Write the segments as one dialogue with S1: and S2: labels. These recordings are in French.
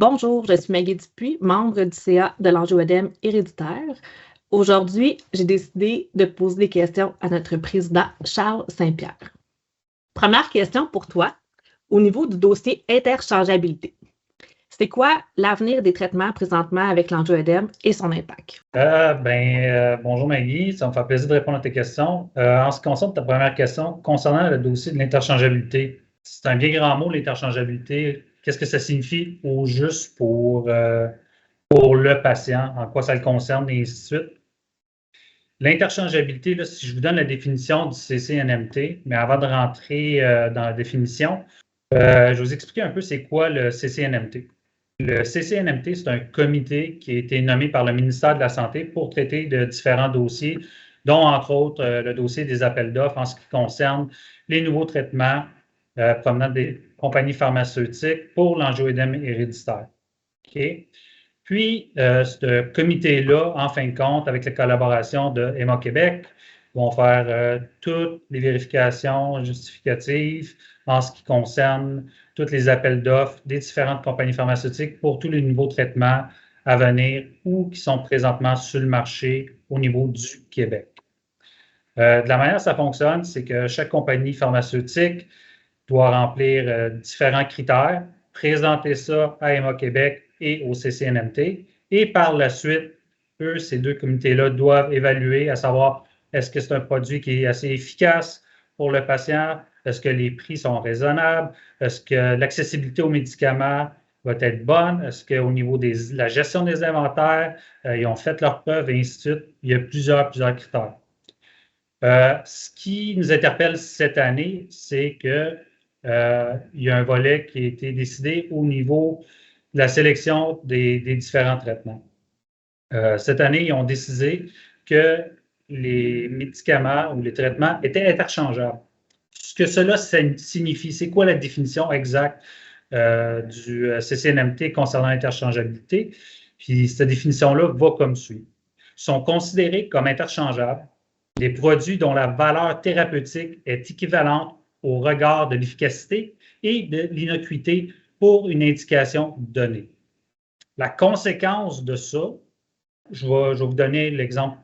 S1: Bonjour, je suis Maggie Dupuis, membre du CA de l'angioëdème héréditaire. Aujourd'hui, j'ai décidé de poser des questions à notre président Charles Saint-Pierre. Première question pour toi, au niveau du dossier interchangeabilité. C'est quoi l'avenir des traitements présentement avec l'angioëdème et son impact?
S2: Bonjour Maggie, ça me fait plaisir de répondre à tes questions. En ce qui concerne ta première question, concernant le dossier de l'interchangeabilité, c'est un bien grand mot, l'interchangeabilité. Qu'est-ce que ça signifie au juste pour le patient, en quoi ça le concerne et ainsi de suite? L'interchangeabilité, là, si je vous donne la définition du CCNMT, mais avant de rentrer dans la définition, je vais vous expliquer un peu c'est quoi le CCNMT. Le CCNMT, c'est un comité qui a été nommé par le ministère de la Santé pour traiter de différents dossiers, dont entre autres le dossier des appels d'offres en ce qui concerne les nouveaux traitements provenant des compagnies pharmaceutiques pour l'angioëdème héréditaire. Okay? Puis, ce comité-là, en fin de compte, avec la collaboration de EMA Québec, vont faire toutes les vérifications justificatives en ce qui concerne tous les appels d'offres des différentes compagnies pharmaceutiques pour tous les nouveaux traitements à venir ou qui sont présentement sur le marché au niveau du Québec. De la manière dont ça fonctionne, c'est que chaque compagnie pharmaceutique doit remplir différents critères, présenter ça à EMA Québec et au CCNMT, et par la suite, ces deux comités-là doivent évaluer à savoir est-ce que c'est un produit qui est assez efficace pour le patient, est-ce que les prix sont raisonnables, est-ce que l'accessibilité aux médicaments va être bonne, est-ce qu'au niveau de la gestion des inventaires, ils ont fait leurs preuves, et ainsi de suite. Il y a plusieurs critères. Ce qui nous interpelle cette année, c'est que il y a un volet qui a été décidé au niveau de la sélection des différents traitements. Cette année, ils ont décidé que les médicaments ou les traitements étaient interchangeables. Ce que cela signifie, c'est quoi la définition exacte du CCNMT concernant l'interchangeabilité? Puis cette définition-là va comme suit. Ils sont considérés comme interchangeables les produits dont la valeur thérapeutique est équivalente au regard de l'efficacité et de l'innocuité pour une indication donnée. La conséquence de ça, je vais vous donner l'exemple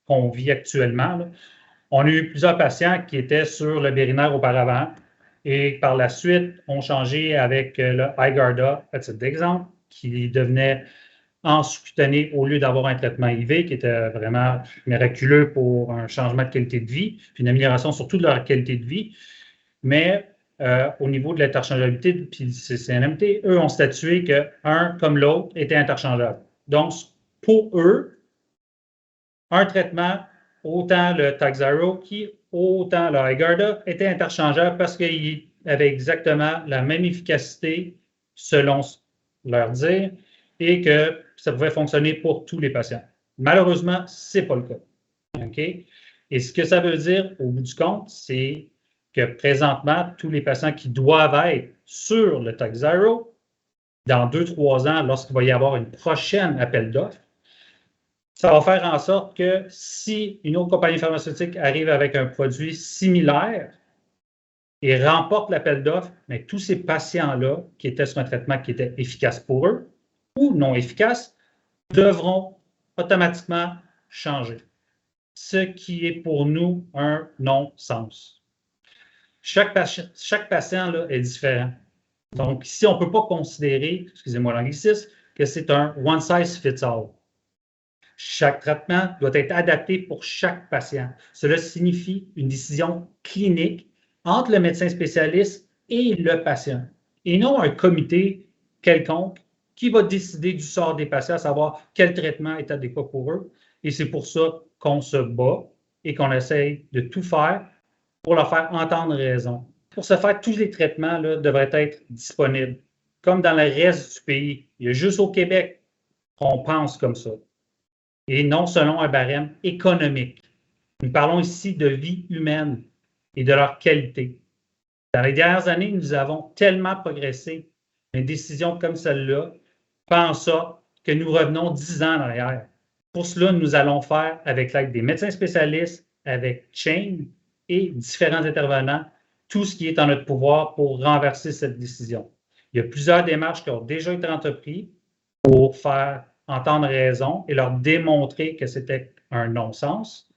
S2: qu'on vit actuellement. Là. On a eu plusieurs patients qui étaient sur le Berinert auparavant et par la suite ont changé avec le Igarda, à titre d'exemple, qui devenait en sous-cutané au lieu d'avoir un traitement IV qui était vraiment miraculeux pour un changement de qualité de vie, puis une amélioration surtout de leur qualité de vie. Mais au niveau de l'interchangeabilité, puis du CCNMT, eux ont statué qu'un comme l'autre était interchangeable. Donc, pour eux, un traitement, autant le Takhzyro autant le Igarda, était interchangeable parce qu'il avait exactement la même efficacité selon leur dire et que ça pouvait fonctionner pour tous les patients. Malheureusement, ce n'est pas le cas. Okay? Et ce que ça veut dire, au bout du compte, c'est que présentement, tous les patients qui doivent être sur le Takhzyro, dans 2-3 ans, lorsqu'il va y avoir une prochaine appel d'offres, ça va faire en sorte que si une autre compagnie pharmaceutique arrive avec un produit similaire et remporte l'appel d'offres, mais tous ces patients-là qui étaient sur un traitement qui était efficace pour eux ou non efficace devront automatiquement changer. Ce qui est pour nous un non-sens. Chaque patient là, est différent. Donc, ici, on ne peut pas considérer, excusez-moi l'anglicisme, que c'est un one size fits all. Chaque traitement doit être adapté pour chaque patient. Cela signifie une décision clinique entre le médecin spécialiste et le patient, et non un comité quelconque qui va décider du sort des patients, à savoir quel traitement est adéquat pour eux. Et c'est pour ça qu'on se bat et qu'on essaye de tout faire pour leur faire entendre raison. Pour ce faire, tous les traitements là, devraient être disponibles. Comme dans le reste du pays, il y a juste au Québec qu'on pense comme ça. Et non selon un barème économique. Nous parlons ici de vie humaine et de leur qualité. Dans les dernières années, nous avons tellement progressé. Une décision comme celle-là fait en sorte que nous revenons 10 ans en arrière. Pour cela, nous allons faire, avec l'aide des médecins spécialistes, avec Chain et différents intervenants, tout ce qui est en notre pouvoir pour renverser cette décision. Il y a plusieurs démarches qui ont déjà été entreprises pour faire entendre raison et leur démontrer que c'était un non-sens.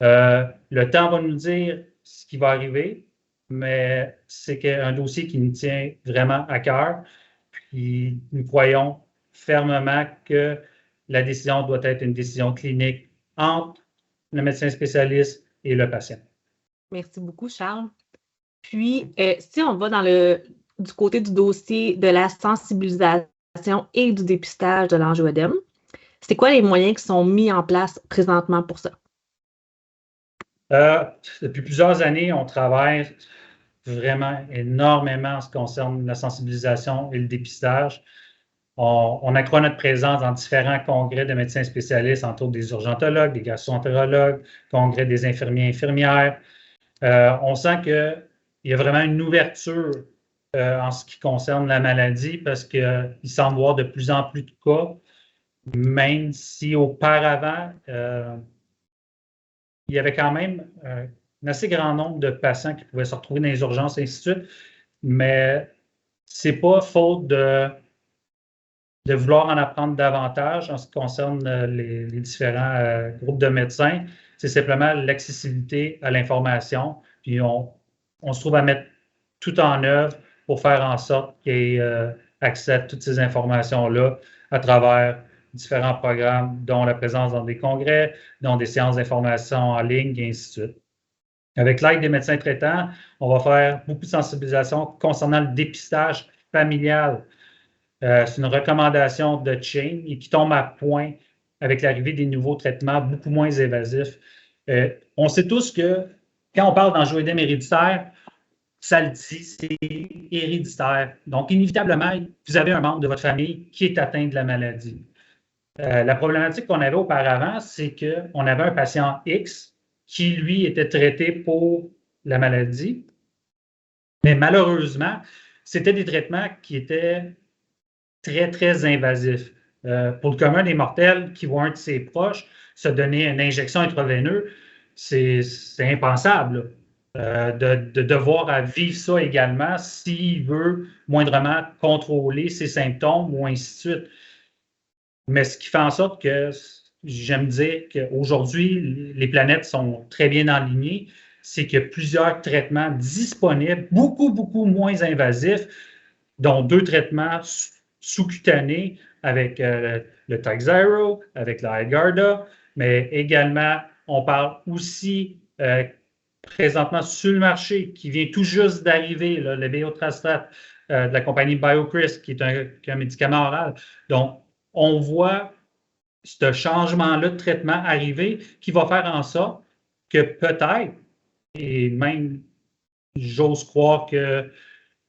S2: Le temps va nous dire ce qui va arriver, mais c'est un dossier qui nous tient vraiment à cœur. Puis nous croyons fermement que la décision doit être une décision clinique entre le médecin spécialiste et le patient.
S1: Merci beaucoup, Charles. Puis, si on va du côté du dossier de la sensibilisation et du dépistage de l'angioëdème, c'est quoi les moyens qui sont mis en place présentement pour ça?
S2: Depuis plusieurs années, on travaille vraiment énormément en ce qui concerne la sensibilisation et le dépistage. On accroît notre présence dans différents congrès de médecins spécialistes, entre autres des urgentologues, des gastro-entérologues, congrès des infirmiers et infirmières. On sent qu'il y a vraiment une ouverture en ce qui concerne la maladie parce qu'il semble y avoir de plus en plus de cas, même si auparavant, il y avait quand même un assez grand nombre de patients qui pouvaient se retrouver dans les urgences et ainsi de suite, mais ce n'est pas faute de vouloir en apprendre davantage en ce qui concerne les différents groupes de médecins. C'est simplement l'accessibilité à l'information. Puis on se trouve à mettre tout en œuvre pour faire en sorte qu'il y ait accès à toutes ces informations-là à travers différents programmes, dont la présence dans des congrès, dont des séances d'information en ligne, et ainsi de suite. Avec l'aide des médecins traitants, on va faire beaucoup de sensibilisation concernant le dépistage familial. C'est une recommandation de Chain et qui tombe à point avec l'arrivée des nouveaux traitements beaucoup moins évasifs. On sait tous que quand on parle d'angioëdème héréditaire, ça le dit, c'est héréditaire. Donc, inévitablement, vous avez un membre de votre famille qui est atteint de la maladie. La problématique qu'on avait auparavant, c'est qu'on avait un patient X qui, lui, était traité pour la maladie, mais malheureusement, c'était des traitements qui étaient très, très invasifs. Pour le commun des mortels qui voient un de ses proches se donner une injection intraveineuse, c'est impensable de devoir vivre ça également s'il veut moindrement contrôler ses symptômes ou ainsi de suite. Mais ce qui fait en sorte que j'aime dire qu'aujourd'hui, les planètes sont très bien alignées, c'est qu'il y a plusieurs traitements disponibles, beaucoup, beaucoup moins invasifs, dont 2 traitements sous-cutanés avec le Takhzyro, avec la Haegarda, mais également, on parle aussi présentement sur le marché, qui vient tout juste d'arriver, le Beotrastat de la compagnie BioCryst, qui est un médicament oral. Donc, on voit ce changement-là de traitement arriver qui va faire en sorte que peut-être, et même j'ose croire que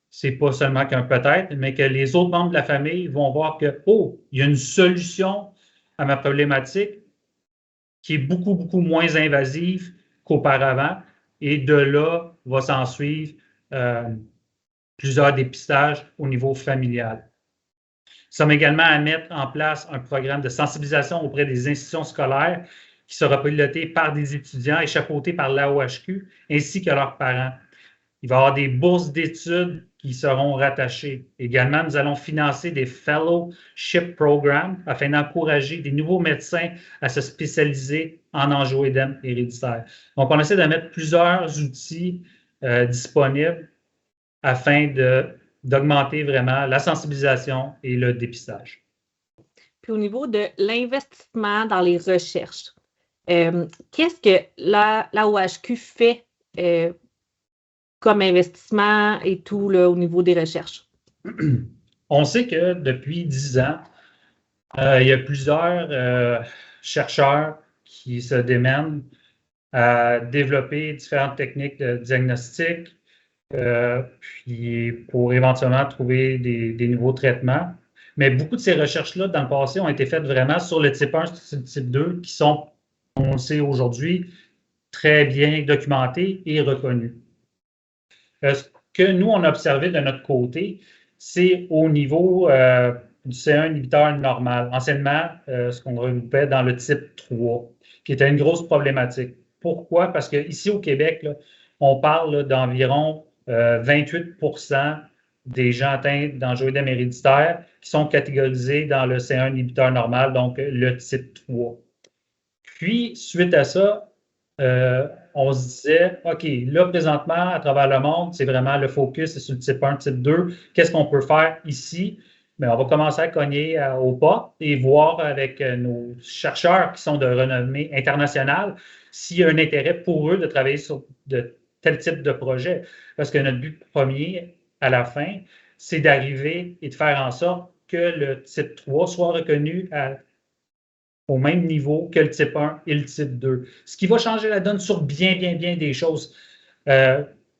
S2: c'est pas seulement qu'un peut-être, mais que les autres membres de la famille vont voir que, oh, il y a une solution à ma problématique qui est beaucoup, beaucoup moins invasive qu'auparavant. Et de là, va s'en suivre plusieurs dépistages au niveau familial. Nous sommes également à mettre en place un programme de sensibilisation auprès des institutions scolaires qui sera piloté par des étudiants et chapeauté par l'AOHQ ainsi que leurs parents. Il va y avoir des bourses d'études qui seront rattachées. Également, nous allons financer des fellowship programs afin d'encourager des nouveaux médecins à se spécialiser en angioëdème héréditaire. Donc, on essaie de mettre plusieurs outils disponibles afin d'augmenter vraiment la sensibilisation et le dépistage.
S1: Puis au niveau de l'investissement dans les recherches, qu'est-ce que l'AOHQ fait comme investissement et tout là, au niveau des recherches?
S2: On sait que depuis 10 ans, il y a plusieurs chercheurs qui se démènent à développer différentes techniques de diagnostic, puis pour éventuellement trouver des nouveaux traitements. Mais beaucoup de ces recherches-là, dans le passé, ont été faites vraiment sur le type 1 et le type 2, qui sont, on le sait aujourd'hui, très bien documentés et reconnus. Ce que nous, on a observé de notre côté, c'est au niveau du C1 inhibiteur normal, anciennement ce qu'on regroupait dans le type 3, qui était une grosse problématique. Pourquoi? Parce qu'ici au Québec, là, on parle d'environ 28% des gens atteints d'angioïdème héréditaire qui sont catégorisés dans le C1 inhibiteur normal, donc le type 3. Puis, suite à ça, on se disait, OK, là, présentement, à travers le monde, c'est vraiment le focus, c'est sur le type 1, type 2. Qu'est-ce qu'on peut faire ici? Bien, on va commencer à cogner au pas et voir avec nos chercheurs qui sont de renommée internationale s'il y a un intérêt pour eux de travailler sur de tel type de projet. Parce que notre but premier, à la fin, c'est d'arriver et de faire en sorte que le type 3 soit reconnu au même niveau que le type 1 et le type 2. Ce qui va changer la donne sur bien des choses.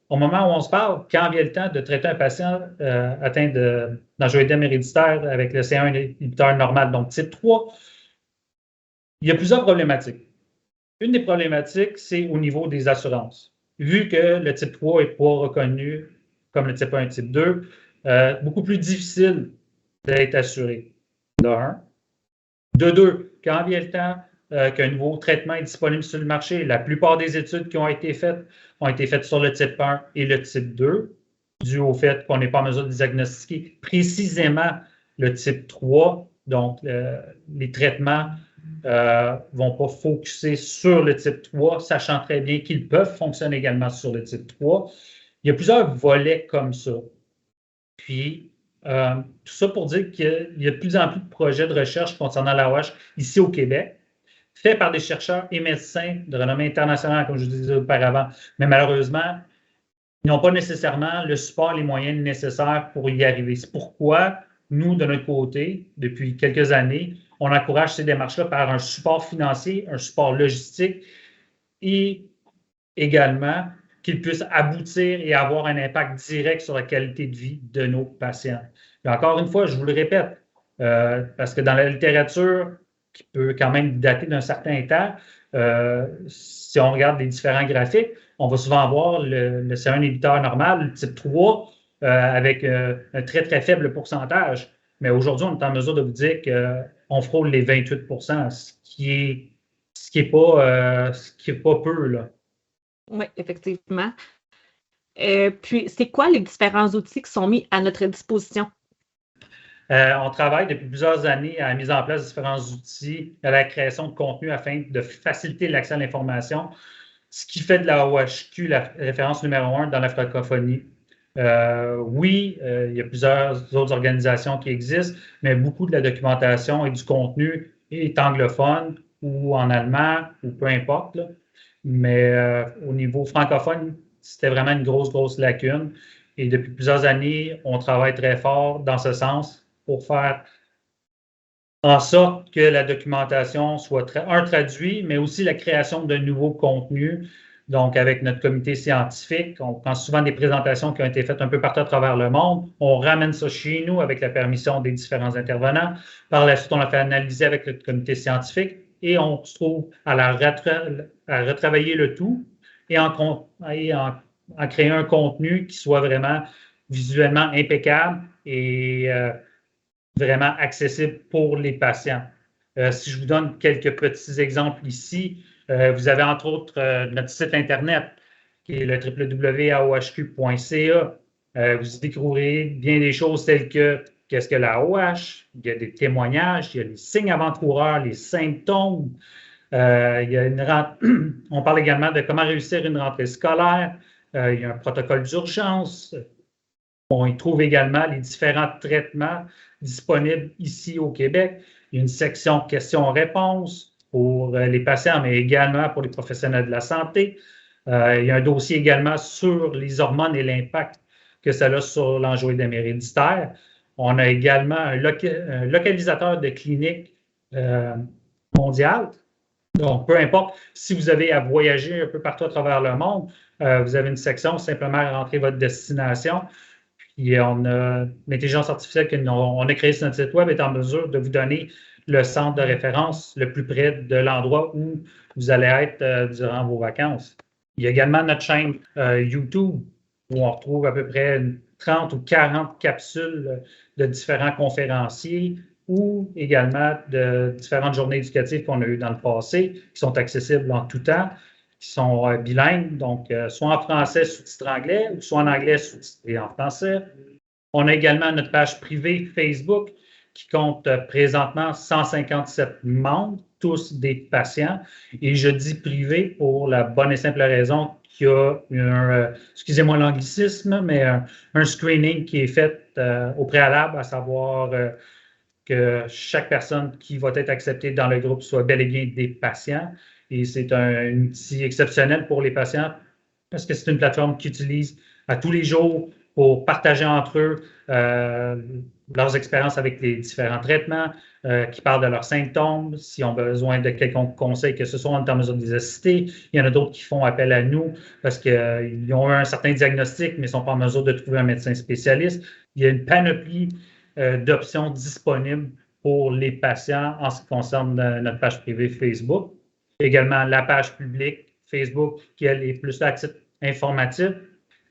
S2: Au moment où on se parle, quand vient le temps de traiter un patient atteint d'angioïdème héréditaire avec le C1 inhibiteur normal, donc type 3, il y a plusieurs problématiques. Une des problématiques, c'est au niveau des assurances. Vu que le type 3 n'est pas reconnu comme le type 1 et type 2, beaucoup plus difficile d'être assuré. De 1. De 2, quand vient le temps qu'un nouveau traitement est disponible sur le marché, la plupart des études qui ont été faites sur le type 1 et le type 2, dû au fait qu'on n'est pas en mesure de diagnostiquer précisément le type 3. Donc, les traitements ne vont pas focuser sur le type 3, sachant très bien qu'ils peuvent fonctionner également sur le type 3. Il y a plusieurs volets comme ça. Puis, tout ça pour dire qu'il y a de plus en plus de projets de recherche concernant la OH ici au Québec, faits par des chercheurs et médecins de renommée internationale, comme je vous disais auparavant. Mais malheureusement, ils n'ont pas nécessairement le support et les moyens nécessaires pour y arriver. C'est pourquoi nous, de notre côté, depuis quelques années, on encourage ces démarches-là par un support financier, un support logistique et également qu'ils puissent aboutir et avoir un impact direct sur la qualité de vie de nos patients. Et encore une fois, je vous le répète, parce que dans la littérature, qui peut quand même dater d'un certain temps, si on regarde les différents graphiques, on va souvent voir le C1 inhibiteur normal, le type 3, avec un très faible pourcentage. Mais aujourd'hui, on est en mesure de vous dire qu'on frôle les 28 ce qui est pas peu, là.
S1: Oui, effectivement. Puis, c'est quoi les différents outils qui sont mis à notre disposition?
S2: On travaille depuis plusieurs années à la mise en place de différents outils, à la création de contenu afin de faciliter l'accès à l'information, ce qui fait de la OHQ la référence numéro 1 dans la francophonie. Oui, il y a plusieurs autres organisations qui existent, mais beaucoup de la documentation et du contenu est anglophone ou en allemand ou peu importe, là. Mais au niveau francophone, c'était vraiment une grosse lacune. Et depuis plusieurs années, on travaille très fort dans ce sens pour faire en sorte que la documentation soit traduite, mais aussi la création de nouveaux contenus. Donc, avec notre comité scientifique, on prend souvent des présentations qui ont été faites un peu partout à travers le monde. On ramène ça chez nous avec la permission des différents intervenants. Par la suite, on l'a fait analyser avec le comité scientifique et on se trouve à retravailler le tout et en créer un contenu qui soit vraiment visuellement impeccable et vraiment accessible pour les patients. Si je vous donne quelques petits exemples ici, vous avez entre autres notre site Internet qui est le www.aohq.ca. Vous y découvrirez bien des choses telles que qu'est-ce que la OH, il y a des témoignages, il y a les signes avant-coureurs, les symptômes. Il y a on parle également de comment réussir une rentrée scolaire. Il y a un protocole d'urgence. On y trouve également les différents traitements disponibles ici au Québec. Il y a une section questions-réponses pour les patients, mais également pour les professionnels de la santé. Il y a un dossier également sur les hormones et l'impact que ça a sur l'angioïdème héréditaire. On a également un localisateur de clinique mondial. Donc, peu importe si vous avez à voyager un peu partout à travers le monde, vous avez une section, simplement rentrer votre destination. Puis, on a l'intelligence artificielle qu'on a créée sur notre site web est en mesure de vous donner le centre de référence le plus près de l'endroit où vous allez être durant vos vacances. Il y a également notre chaîne YouTube où on retrouve à peu près 30 ou 40 capsules de différents conférenciers ou également de différentes journées éducatives qu'on a eues dans le passé, qui sont accessibles en tout temps, qui sont bilingues, donc soit en français sous-titré anglais ou soit en anglais sous-titré en français. On a également notre page privée Facebook qui compte présentement 157 membres, tous des patients. Et je dis privé pour la bonne et simple raison qu'il y a excusez-moi l'anglicisme, mais un screening qui est fait au préalable, à savoir que chaque personne qui va être acceptée dans le groupe soit bel et bien des patients. Et c'est un outil exceptionnel pour les patients parce que c'est une plateforme qu'ils utilisent à tous les jours pour partager entre eux leurs expériences avec les différents traitements, qui parlent de leurs symptômes, s'ils ont besoin de quelconque conseil, que ce soit en mesure de les assister. Il y en a d'autres qui font appel à nous parce qu'ils ont eu un certain diagnostic, mais ne sont pas en mesure de trouver un médecin spécialiste. Il y a une panoplie d'options disponibles pour les patients en ce qui concerne notre page privée Facebook. Également, la page publique Facebook, qui, elle, est plus à titre informatif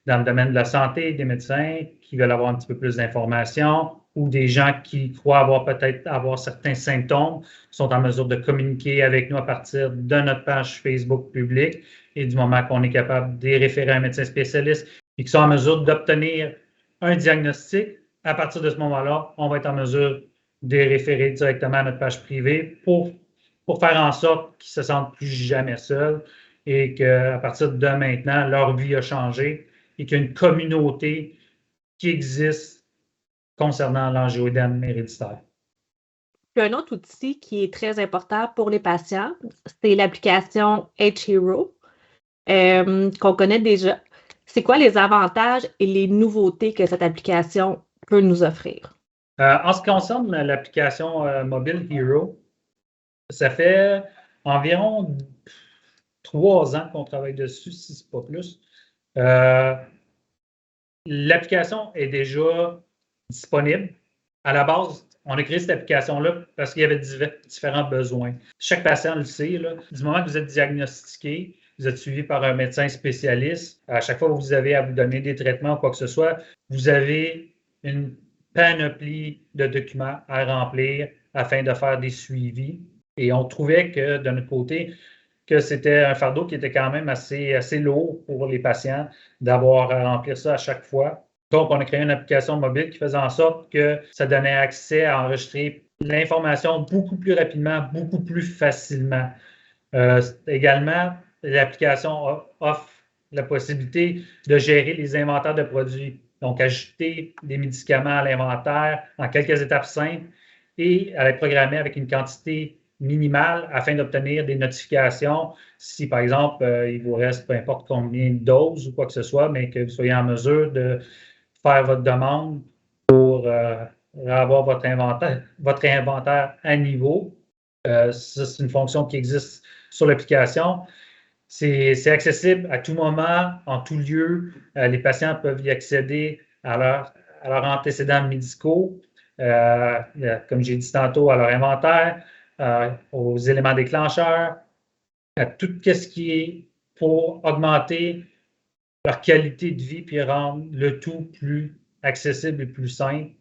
S2: dans le domaine de la santé, des médecins qui veulent avoir un petit peu plus d'informations ou des gens qui croient peut-être avoir certains symptômes, sont en mesure de communiquer avec nous à partir de notre page Facebook publique et du moment qu'on est capable de les référer à un médecin spécialiste et qui sont en mesure d'obtenir un diagnostic. À partir de ce moment-là, on va être en mesure de les référer directement à notre page privée pour faire en sorte qu'ils ne se sentent plus jamais seuls et qu'à partir de maintenant, leur vie a changé et qu'il y a une communauté qui existe concernant l'angioédème héréditaire.
S1: Un autre outil qui est très important pour les patients, c'est l'application H-Hero, qu'on connaît déjà. C'est quoi les avantages et les nouveautés que cette application peut nous offrir?
S2: En ce qui concerne l'application mobile Hero, ça fait environ 3 ans qu'on travaille dessus, si ce n'est pas plus. L'application est déjà disponible. À la base, on a créé cette application-là parce qu'il y avait différents besoins. Chaque patient le sait, là, du moment que vous êtes diagnostiqué, vous êtes suivi par un médecin spécialiste, à chaque fois que vous avez à vous donner des traitements ou quoi que ce soit, vous avez une panoplie de documents à remplir afin de faire des suivis. Et on trouvait que, de notre côté, que c'était un fardeau qui était quand même assez lourd pour les patients d'avoir à remplir ça à chaque fois. Donc, on a créé une application mobile qui faisait en sorte que ça donnait accès à enregistrer l'information beaucoup plus rapidement, beaucoup plus facilement. Également, l'application offre la possibilité de gérer les inventaires de produits. Donc, ajouter des médicaments à l'inventaire en quelques étapes simples et à les programmer avec une quantité minimale afin d'obtenir des notifications si, par exemple, il vous reste peu importe combien de doses ou quoi que ce soit, mais que vous soyez en mesure de faire votre demande pour avoir votre inventaire à niveau. Ça, c'est une fonction qui existe sur l'application. C'est accessible à tout moment, en tout lieu. Les patients peuvent y accéder à leurs antécédents médicaux, comme j'ai dit tantôt, à leur inventaire, aux éléments déclencheurs, à tout ce qui est pour augmenter leur qualité de vie puis rendre le tout plus accessible et plus simple.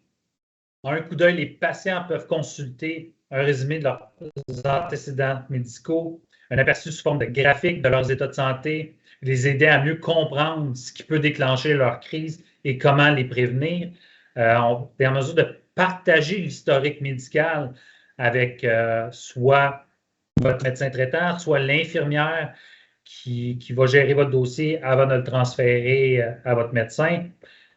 S2: En un coup d'œil, les patients peuvent consulter un résumé de leurs antécédents médicaux, un aperçu sous forme de graphique de leurs états de santé, les aider à mieux comprendre ce qui peut déclencher leur crise et comment les prévenir. On est en mesure de partager l'historique médical avec soit votre médecin traitant, soit l'infirmière qui va gérer votre dossier avant de le transférer à votre médecin.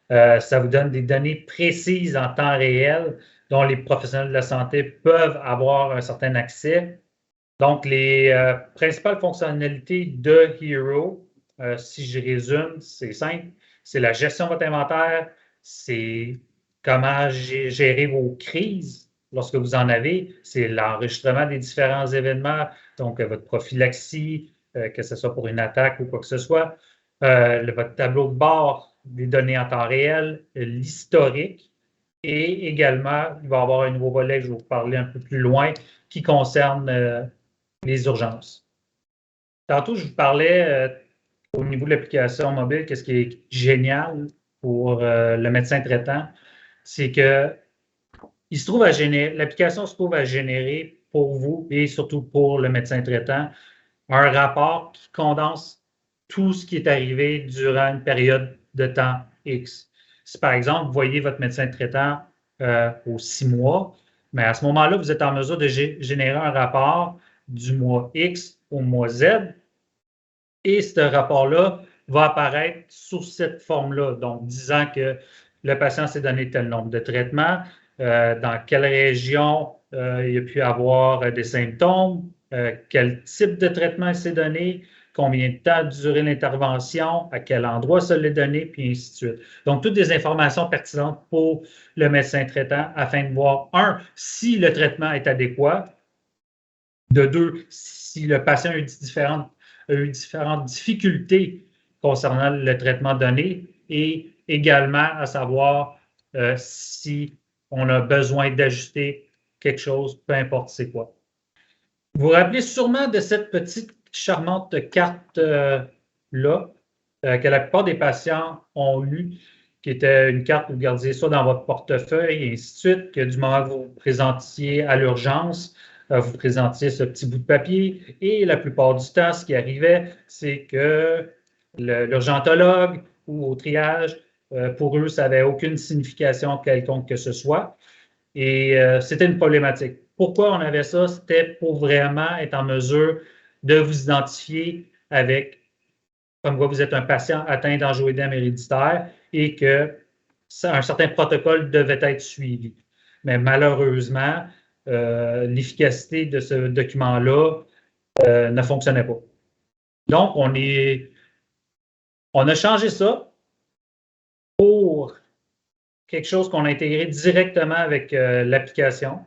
S2: Ça vous donne des données précises en temps réel dont les professionnels de la santé peuvent avoir un certain accès. Donc, les principales fonctionnalités de Hero, si je résume, c'est simple, c'est la gestion de votre inventaire, c'est comment gérer vos crises lorsque vous en avez, c'est l'enregistrement des différents événements, donc votre prophylaxie, que ce soit pour une attaque ou quoi que ce soit, votre tableau de bord des données en temps réel, l'historique, et également, il va y avoir un nouveau volet que je vais vous parler un peu plus loin qui concerne les urgences. Tantôt, je vous parlais au niveau de l'application mobile, qu'est-ce qui est génial pour le médecin traitant, c'est que l'application se trouve à générer pour vous et surtout pour le médecin traitant un rapport qui condense tout ce qui est arrivé durant une période de temps X. Si, par exemple, vous voyez votre médecin traitant aux 6 mois, mais à ce moment-là, vous êtes en mesure de générer un rapport du mois X au mois Z, et ce rapport-là va apparaître sous cette forme-là, donc disant que le patient s'est donné tel nombre de traitements, dans quelle région il a pu avoir des symptômes, quel type de traitement il s'est donné, combien de temps a duré l'intervention, à quel endroit ça l'est donné, puis ainsi de suite. Donc, toutes des informations pertinentes pour le médecin traitant afin de voir, un, si le traitement est adéquat, de deux, si le patient a eu différentes difficultés concernant le traitement donné, et également à savoir si on a besoin d'ajuster quelque chose, peu importe c'est quoi. Vous vous rappelez sûrement de cette petite charmante carte-là que la plupart des patients ont eue, qui était une carte où vous gardiez ça dans votre portefeuille et ainsi de suite, que du moment que vous vous présentiez à l'urgence, vous présentiez ce petit bout de papier et la plupart du temps, ce qui arrivait, c'est que l'urgentologue ou au triage, pour eux, ça n'avait aucune signification quelconque que ce soit. Et c'était une problématique. Pourquoi on avait ça? C'était pour vraiment être en mesure de vous identifier avec, comme quoi vous êtes un patient atteint d'angioédème héréditaire et que un certain protocole devait être suivi. Mais malheureusement, l'efficacité de ce document-là ne fonctionnait pas. Donc, on a changé ça pour quelque chose qu'on a intégré directement avec l'application,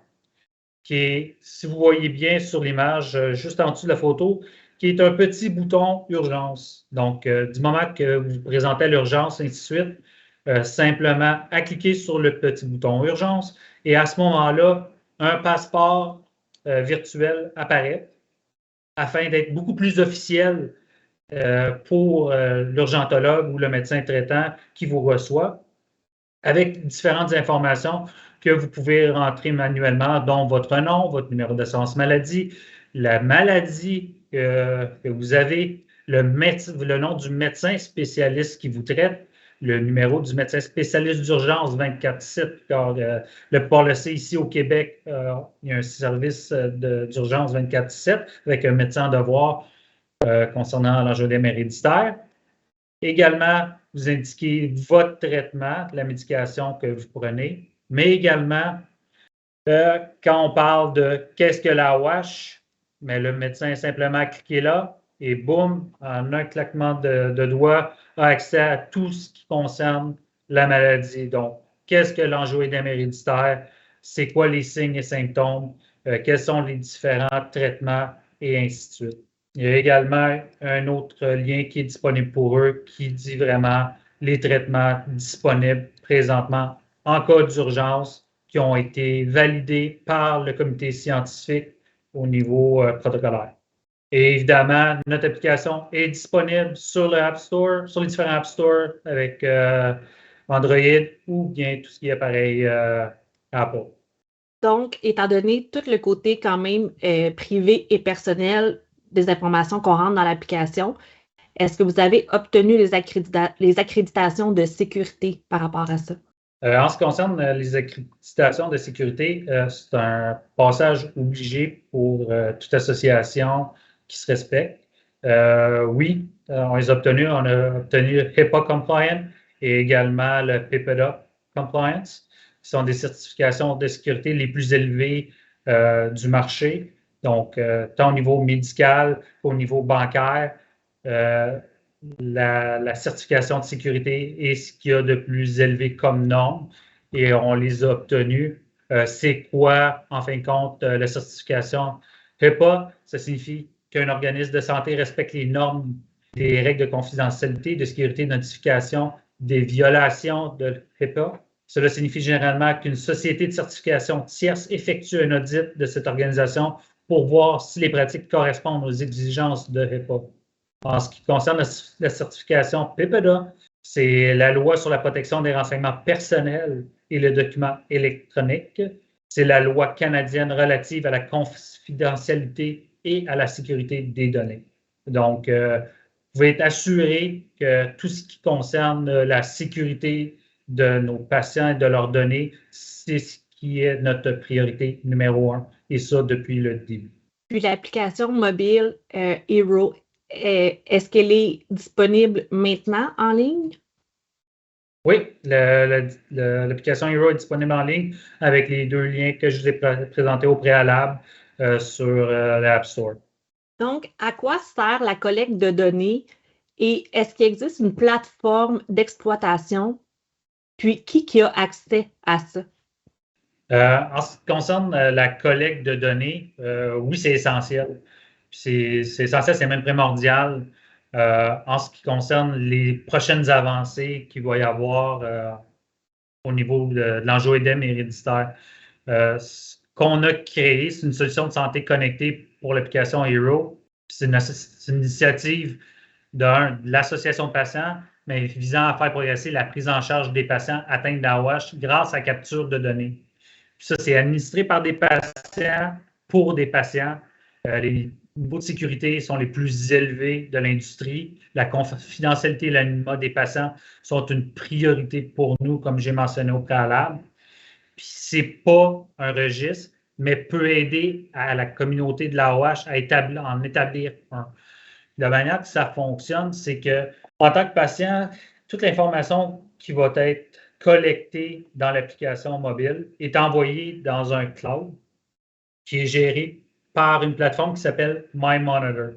S2: qui est, si vous voyez bien sur l'image, juste en dessous de la photo, qui est un petit bouton urgence. Donc, du moment que vous vous présentez à l'urgence, ainsi de suite, simplement à cliquer sur le petit bouton urgence et à ce moment-là, un passeport virtuel apparaît afin d'être beaucoup plus officiel pour l'urgentologue ou le médecin traitant qui vous reçoit, avec différentes informations que vous pouvez rentrer manuellement, dont votre nom, votre numéro d'assurance maladie, la maladie que vous avez, le nom du médecin spécialiste qui vous traite, le numéro du médecin spécialiste d'urgence 24/7, car le policy ici au Québec, il y a un service d'urgence 24/7 avec un médecin de devoir concernant l'angioédème héréditaire. Également, vous indiquez votre traitement, la médication que vous prenez, mais également, quand on parle de qu'est-ce que la WASH, mais le médecin simplement cliqué là et boum, en un claquement de doigts, a accès à tout ce qui concerne la maladie. Donc, qu'est-ce que l'angioédème héréditaire? C'est quoi les signes et symptômes? Quels sont les différents traitements? Et ainsi de suite. Il y a également un autre lien qui est disponible pour eux qui dit vraiment les traitements disponibles présentement en cas d'urgence qui ont été validés par le comité scientifique au niveau protocolaire. Et évidemment, notre application est disponible sur le App Store, sur les différents App Store avec Android ou bien tout ce qui est appareil Apple.
S1: Donc, étant donné tout le côté quand même privé et personnel des informations qu'on rentre dans l'application, est-ce que vous avez obtenu les accréditations de sécurité par rapport à ça?
S2: En ce qui concerne les accréditations de sécurité, c'est un passage obligé pour toute association qui se respecte. Oui, on les a obtenus. On a obtenu HIPAA Compliant et également le PIPEDA Compliance, qui sont des certifications de sécurité les plus élevées du marché. Donc, tant au niveau médical qu'au niveau bancaire, la certification de sécurité est ce qu'il y a de plus élevé comme norme et on les a obtenus. C'est quoi, en fin de compte, la certification HIPAA? Ça signifie qu'un organisme de santé respecte les normes des règles de confidentialité, de sécurité, de notification des violations de HIPAA. Cela signifie généralement qu'une société de certification tierce effectue un audit de cette organisation pour voir si les pratiques correspondent aux exigences de HIPAA. En ce qui concerne la certification PIPEDA, c'est la loi sur la protection des renseignements personnels et le document électronique. C'est la loi canadienne relative à la confidentialité et à la sécurité des données. Donc, vous pouvez être assuré que tout ce qui concerne la sécurité de nos patients et de leurs données, c'est ce qui est notre priorité numéro 1, et ça depuis le début.
S1: Puis l'application mobile Hero, est-ce qu'elle est disponible maintenant en ligne?
S2: Oui, l'application Hero est disponible en ligne avec les 2 liens que je vous ai présentés au préalable sur l'App Store.
S1: Donc, à quoi sert la collecte de données et est-ce qu'il existe une plateforme d'exploitation? Puis, qui a accès à ça?
S2: En ce qui concerne la collecte de données, oui, c'est essentiel. C'est essentiel, c'est même primordial en ce qui concerne les prochaines avancées qu'il va y avoir au niveau de l'angioédème héréditaire. Ce qu'on a créé, c'est une solution de santé connectée pour l'application Hero. C'est une initiative de l'association de patients, mais visant à faire progresser la prise en charge des patients atteints d'AOH grâce à la capture de données. Puis ça, c'est administré par des patients pour des patients. Les niveaux de sécurité sont les plus élevés de l'industrie. La confidentialité et l'anonymat des patients sont une priorité pour nous, comme j'ai mentionné au préalable. Puis c'est pas un registre, mais peut aider à la communauté de l'AOH à en établir un. La manière que ça fonctionne, c'est que en tant que patient, toute l'information qui va être collectée dans l'application mobile est envoyée dans un cloud qui est géré par une plateforme qui s'appelle MyMonitor.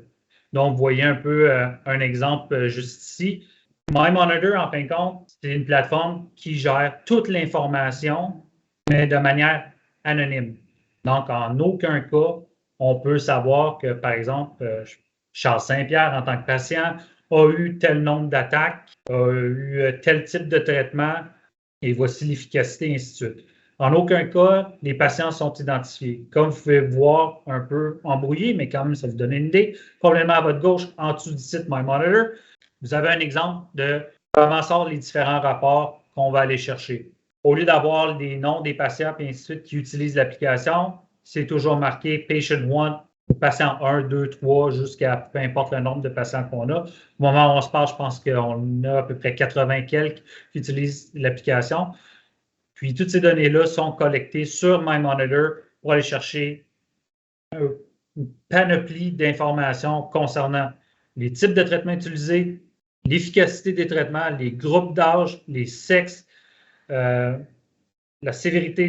S2: Donc, vous voyez un peu un exemple juste ici. MyMonitor, en fin de compte, c'est une plateforme qui gère toute l'information, mais de manière anonyme. Donc, en aucun cas, on peut savoir que, par exemple, Charles Saint-Pierre, en tant que patient, a eu tel nombre d'attaques, a eu tel type de traitement, et voici l'efficacité, et ainsi de suite. En aucun cas, les patients sont identifiés. Comme vous pouvez voir, un peu embrouillé, mais quand même, ça vous donne une idée. Probablement à votre gauche, en dessous du site MyMonitor, vous avez un exemple de comment sortent les différents rapports qu'on va aller chercher. Au lieu d'avoir les noms des patients et ainsi de suite qui utilisent l'application, c'est toujours marqué Patient 1, patient 1, 2, 3, jusqu'à peu importe le nombre de patients qu'on a. Au moment où on se parle, je pense qu'on a à peu près 80 quelques qui utilisent l'application. Puis, toutes ces données-là sont collectées sur MyMonitor pour aller chercher une panoplie d'informations concernant les types de traitements utilisés, l'efficacité des traitements, les groupes d'âge, les sexes, la sévérité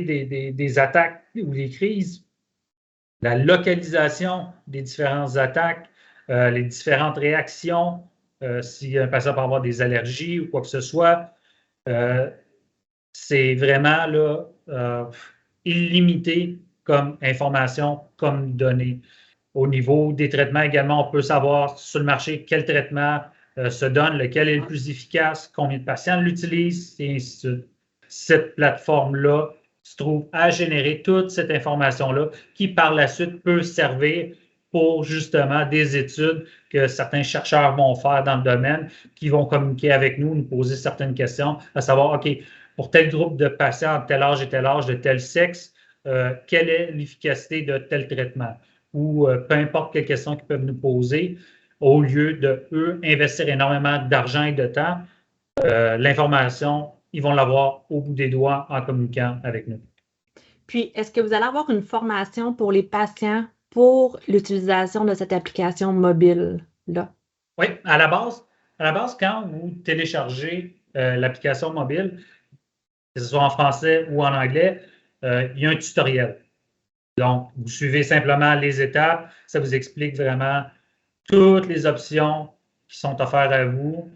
S2: des attaques ou des crises, la localisation des différentes attaques, les différentes réactions, si un patient peut avoir des allergies ou quoi que ce soit. C'est vraiment là, illimité comme information, comme données. Au niveau des traitements également, on peut savoir sur le marché quel traitement se donne, lequel est le plus efficace, combien de patients l'utilisent, et ainsi de suite. Cette plateforme-là se trouve à générer toute cette information-là qui, par la suite, peut servir pour justement des études que certains chercheurs vont faire dans le domaine, qui vont communiquer avec nous, nous poser certaines questions, à savoir, OK, pour tel groupe de patients de tel âge et tel âge, de tel sexe, quelle est l'efficacité de tel traitement? Ou peu importe quelles questions qu'ils peuvent nous poser, au lieu de, eux, investir énormément d'argent et de temps, l'information, ils vont l'avoir au bout des doigts en communiquant avec nous.
S1: Puis, est-ce que vous allez avoir une formation pour les patients pour l'utilisation de cette application mobile-là?
S2: Oui, à la base, quand vous téléchargez l'application mobile, que ce soit en français ou en anglais, il y a un tutoriel. Donc, vous suivez simplement les étapes. Ça vous explique vraiment toutes les options qui sont offertes à vous.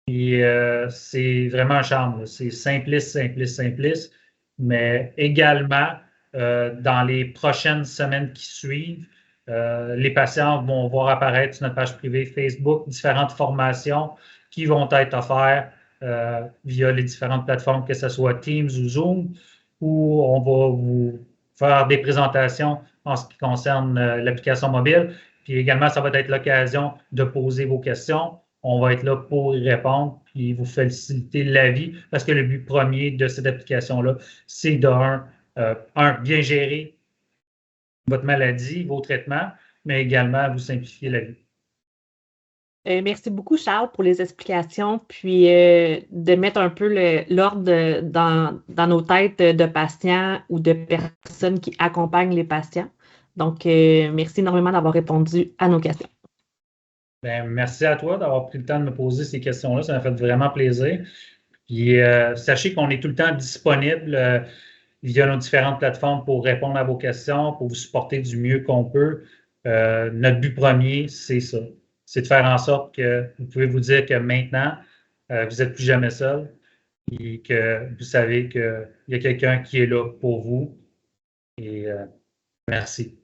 S2: Puis, c'est vraiment un charme. C'est simpliste, simpliste, simpliste. Mais également, dans les prochaines semaines qui suivent, les patients vont voir apparaître sur notre page privée Facebook différentes formations qui vont être offertes via les différentes plateformes, que ce soit Teams ou Zoom, où on va vous faire des présentations en ce qui concerne l'application mobile. Puis également, ça va être l'occasion de poser vos questions. On va être là pour y répondre puis vous faciliter la vie parce que le but premier de cette application-là, c'est bien gérer votre maladie, vos traitements, mais également vous simplifier la vie.
S1: Merci beaucoup, Charles, pour les explications, puis de mettre un peu l'ordre dans nos têtes de patients ou de personnes qui accompagnent les patients. Donc, merci énormément d'avoir répondu à nos questions.
S2: Ben, merci à toi d'avoir pris le temps de me poser ces questions-là. Ça m'a fait vraiment plaisir. Puis, sachez qu'on est tout le temps disponible via nos différentes plateformes pour répondre à vos questions, pour vous supporter du mieux qu'on peut. Notre but premier, c'est ça. C'est de faire en sorte que vous pouvez vous dire que maintenant, vous n'êtes plus jamais seul et que vous savez qu'il y a quelqu'un qui est là pour vous. Et merci.